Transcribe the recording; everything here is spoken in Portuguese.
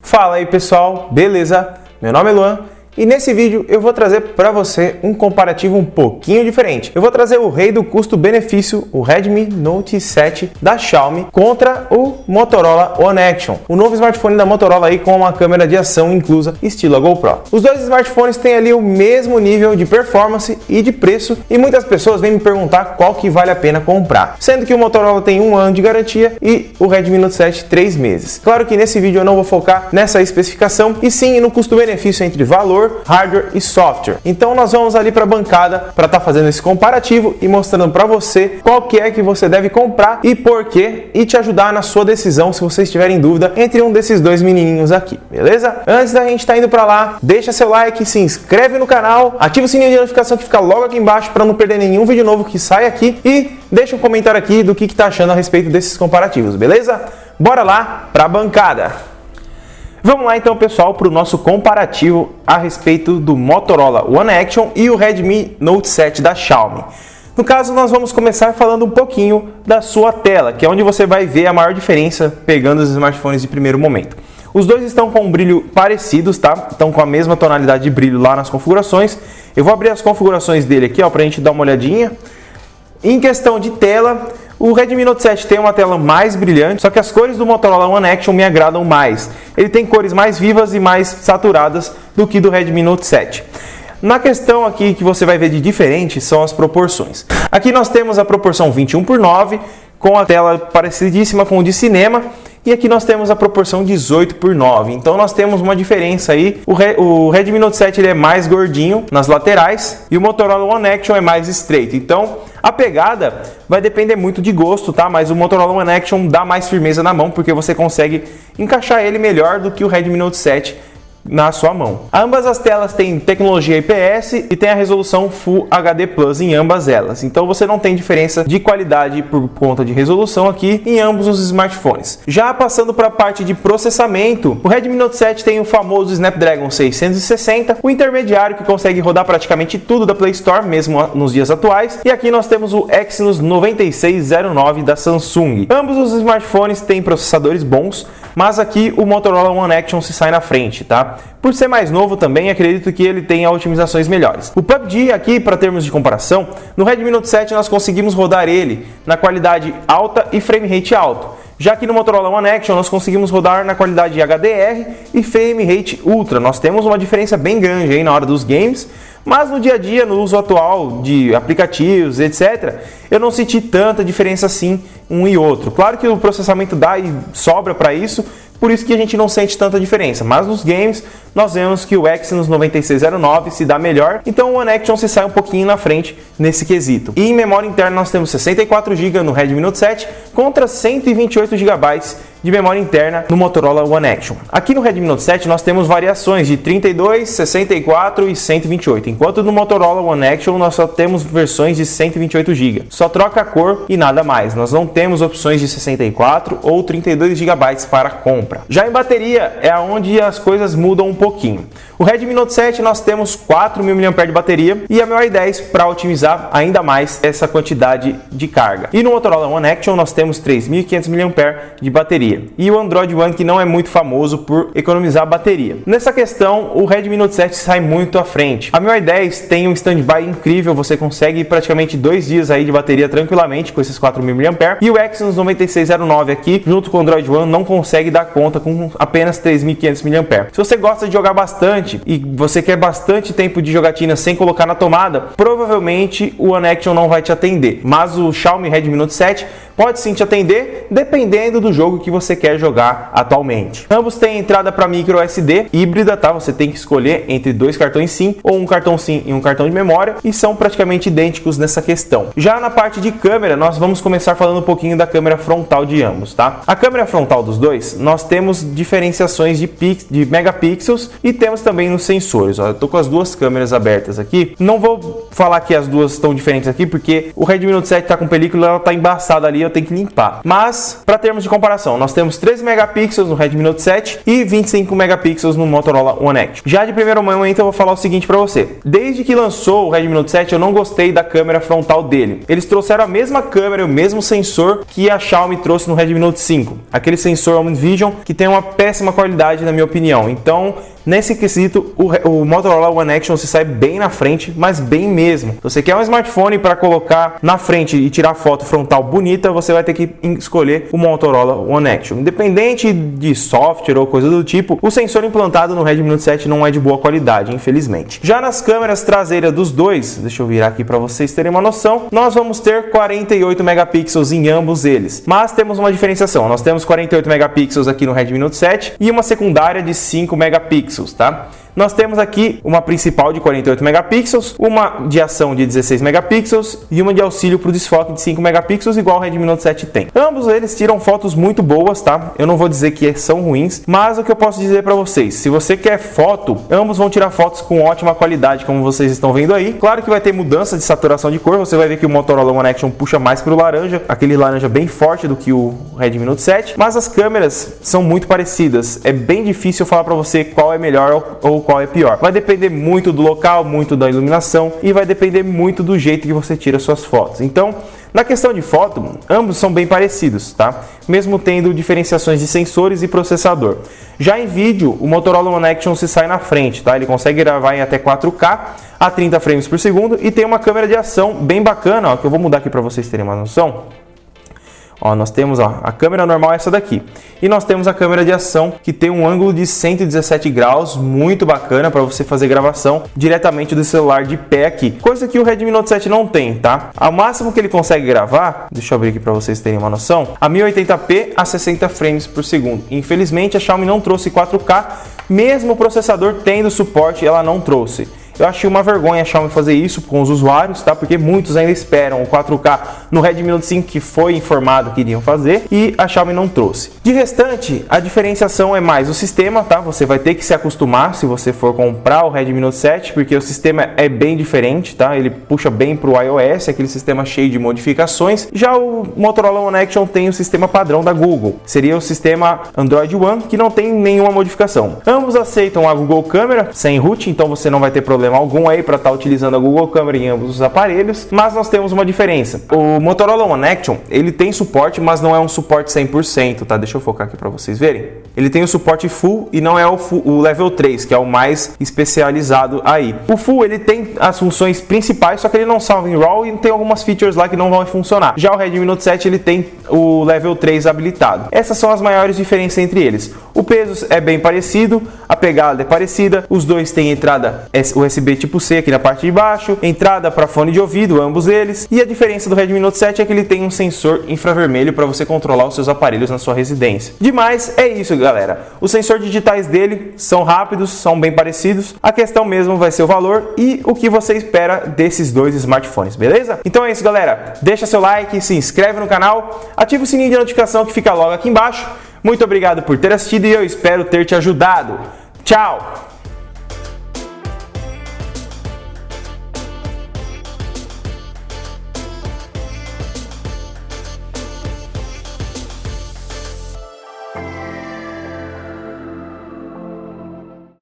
Fala aí pessoal, beleza? Meu nome é Luan e nesse vídeo eu vou trazer para você um comparativo um pouquinho diferente. Eu vou trazer o rei do custo-benefício, o Redmi Note 7 da Xiaomi contra o Motorola One Action, o novo smartphone da Motorola aí com uma câmera de ação inclusa estilo a GoPro. Os dois smartphones têm ali o mesmo nível de performance e de preço e muitas pessoas vêm me perguntar qual que vale a pena comprar, sendo que o Motorola tem 1 ano de garantia e o Redmi Note 7 3 meses. Claro que nesse vídeo eu não vou focar nessa especificação e sim no custo-benefício entre valor, hardware e software. Então nós vamos ali para a bancada para estar fazendo esse comparativo e mostrando para você qual que é que você deve comprar e por quê, e te ajudar na sua decisão se você estiver em dúvida entre um desses dois menininhos aqui, beleza? Antes da gente estar indo para lá, deixa seu like, se inscreve no canal, ativa o sininho de notificação que fica logo aqui embaixo para não perder nenhum vídeo novo que sai aqui e deixa um comentário aqui do que tá achando a respeito desses comparativos, beleza? Bora lá para a bancada! Vamos lá então pessoal para o nosso comparativo a respeito do Motorola One Action e o Redmi Note 7 da Xiaomi. No caso nós vamos começar falando um pouquinho da sua tela, que é onde você vai ver a maior diferença pegando os smartphones de primeiro momento. Os dois estão com um brilho parecidos, tá? Estão com a mesma tonalidade de brilho lá nas configurações. Eu vou abrir as configurações dele aqui ó, para a gente dar uma olhadinha. Em questão de tela, o Redmi Note 7 tem uma tela mais brilhante, só que as cores do Motorola One Action me agradam mais. Ele tem cores mais vivas e mais saturadas do que do Redmi Note 7. Na questão aqui que você vai ver de diferente são as proporções. Aqui nós temos a proporção 21:9, com a tela parecidíssima com o de cinema. E aqui nós temos a proporção 18:9, então nós temos uma diferença aí. O Redmi Note 7 ele é mais gordinho nas laterais e o Motorola One Action é mais estreito. Então a pegada vai depender muito de gosto, tá? Mas o Motorola One Action dá mais firmeza na mão porque você consegue encaixar ele melhor do que o Redmi Note 7 na sua mão. Ambas as telas têm tecnologia IPS e tem a resolução Full HD Plus em ambas elas. Então você não tem diferença de qualidade por conta de resolução aqui em ambos os smartphones. Já passando para a parte de processamento, o Redmi Note 7 tem o famoso Snapdragon 660, o intermediário que consegue rodar praticamente tudo da Play Store, mesmo nos dias atuais. E aqui nós temos o Exynos 9609 da Samsung. Ambos os smartphones têm processadores bons, mas aqui o Motorola One Action se sai na frente, tá? Por ser mais novo também, acredito que ele tenha otimizações melhores. O PUBG aqui, para termos de comparação, no Redmi Note 7 nós conseguimos rodar ele na qualidade alta e frame rate alto. Já que no Motorola One Action nós conseguimos rodar na qualidade HDR e frame rate ultra. Nós temos uma diferença bem grande aí na hora dos games, mas no dia a dia, no uso atual de aplicativos, etc., eu não senti tanta diferença assim um e outro. Claro que o processamento dá e sobra para isso, por isso que a gente não sente tanta diferença, mas nos games nós vemos que o Exynos 9609 se dá melhor, então o One Action se sai um pouquinho na frente nesse quesito. E em memória interna nós temos 64 GB no Redmi Note 7 contra 128 GB de memória interna no Motorola One Action. Aqui no Redmi Note 7 nós temos variações de 32, 64 e 128, enquanto no Motorola One Action nós só temos versões de 128 GB. Só troca a cor e nada mais. Nós não temos opções de 64 ou 32 GB para compra. Já em bateria é onde as coisas mudam um pouquinho. O Redmi Note 7 nós temos 4.000 mAh de bateria e a MIUI 10 para otimizar ainda mais essa quantidade de carga. E no Motorola One Action nós temos 3.500 mAh de bateria. E o Android One que não é muito famoso por economizar bateria. Nessa questão, o Redmi Note 7 sai muito à frente. A MIUI 10 tem um standby incrível, você consegue praticamente 2 dias aí de bateria tranquilamente com esses 4.000 mAh. E o Exynos 9609 aqui, junto com o Android One, não consegue dar conta com apenas 3.500 mAh. Se você gosta de jogar bastante e você quer bastante tempo de jogatina sem colocar na tomada, provavelmente o One Action não vai te atender. Mas o Xiaomi Redmi Note 7 pode sim te atender, dependendo do jogo que você quer jogar atualmente. Ambos têm entrada para micro SD híbrida, tá? Você tem que escolher entre 2 cartões SIM ou um cartão SIM e um cartão de memória e são praticamente idênticos nessa questão. Já na parte de câmera, nós vamos começar falando um pouquinho da câmera frontal de ambos, tá? A câmera frontal dos dois, nós temos diferenciações de megapixels e temos também nos sensores. Ó, eu tô com as duas câmeras abertas aqui. Não vou falar que as duas estão diferentes aqui porque o Redmi Note 7 tá com película, ela tá embaçada ali, eu tenho que limpar. Mas, para termos de comparação, nós temos 13 megapixels no Redmi Note 7 e 25 megapixels no Motorola One Action. Já de primeiro momento eu vou falar o seguinte para você. Desde que lançou o Redmi Note 7, eu não gostei da câmera frontal dele. Eles trouxeram a mesma câmera e o mesmo sensor que a Xiaomi trouxe no Redmi Note 5. Aquele sensor OmniVision que tem uma péssima qualidade, na minha opinião. Então, nesse quesito, o Motorola One Action se sai bem na frente, mas bem mesmo. Se você quer um smartphone para colocar na frente e tirar foto frontal bonita, você vai ter que escolher o Motorola One Action. Independente de software ou coisa do tipo, o sensor implantado no Redmi Note 7 não é de boa qualidade, infelizmente. Já nas câmeras traseiras dos dois, deixa eu virar aqui para vocês terem uma noção, nós vamos ter 48 megapixels em ambos eles. Mas temos uma diferenciação. Nós temos 48 megapixels aqui no Redmi Note 7 e uma secundária de 5 megapixels, tá? Nós temos aqui uma principal de 48 megapixels, uma de ação de 16 megapixels e uma de auxílio para o desfoque de 5 megapixels, igual o Redmi Note 7 tem. Ambos eles tiram fotos muito boas, tá? Eu não vou dizer que são ruins, mas o que eu posso dizer para vocês, se você quer foto, ambos vão tirar fotos com ótima qualidade, como vocês estão vendo aí. Claro que vai ter mudança de saturação de cor, você vai ver que o Motorola One Action puxa mais para o laranja, aquele laranja bem forte do que o Redmi Note 7, mas as câmeras são muito parecidas. É bem difícil falar para você qual é melhor ou qual é pior. Vai depender muito do local, muito da iluminação e vai depender muito do jeito que você tira suas fotos. Então, na questão de foto, ambos são bem parecidos, tá? Mesmo tendo diferenciações de sensores e processador. Já em vídeo, o Motorola One Action se sai na frente, tá? Ele consegue gravar em até 4K a 30 frames por segundo e tem uma câmera de ação bem bacana, ó, que eu vou mudar aqui para vocês terem uma noção. Ó, nós temos a câmera normal, essa daqui, e nós temos a câmera de ação que tem um ângulo de 117 graus, muito bacana para você fazer gravação diretamente do celular de pé aqui, coisa que o Redmi Note 7 não tem, tá? Ao máximo que ele consegue gravar, deixa eu abrir aqui para vocês terem uma noção, a 1080p a 60 frames por segundo. Infelizmente a Xiaomi não trouxe 4K, mesmo o processador tendo suporte, ela não trouxe. Eu achei uma vergonha a Xiaomi fazer isso com os usuários, tá? Porque muitos ainda esperam o 4K no Redmi Note 5, que foi informado que iriam fazer, e a Xiaomi não trouxe. De restante, a diferenciação é mais o sistema, tá? Você vai ter que se acostumar se você for comprar o Redmi Note 7, porque o sistema é bem diferente, tá? Ele puxa bem para o iOS, aquele sistema cheio de modificações. Já o Motorola One Action tem o sistema padrão da Google, seria o sistema Android One, que não tem nenhuma modificação. Ambos aceitam a Google Câmera sem root, então você não vai ter problema algum aí para estar utilizando a Google Câmera em ambos os aparelhos, mas nós temos uma diferença. O Motorola One Action, ele tem suporte, mas não é um suporte 100%, tá? Deixa eu focar aqui para vocês verem. Ele tem o suporte Full e não é o Level 3, que é o mais especializado aí. O Full, ele tem as funções principais, só que ele não salva em RAW e tem algumas features lá que não vão funcionar. Já o Redmi Note 7, ele tem o Level 3 habilitado. Essas são as maiores diferenças entre eles. O peso é bem parecido, a pegada é parecida, os dois têm entrada USB tipo C aqui na parte de baixo, entrada para fone de ouvido, ambos eles, e a diferença do Redmi Note 7 é que ele tem um sensor infravermelho para você controlar os seus aparelhos na sua residência. Demais, é isso, galera. Os sensores digitais dele são rápidos, são bem parecidos, a questão mesmo vai ser o valor e o que você espera desses dois smartphones, beleza? Então é isso, galera. Deixa seu like, se inscreve no canal, ativa o sininho de notificação que fica logo aqui embaixo. Muito obrigado por ter assistido e eu espero ter te ajudado. Tchau!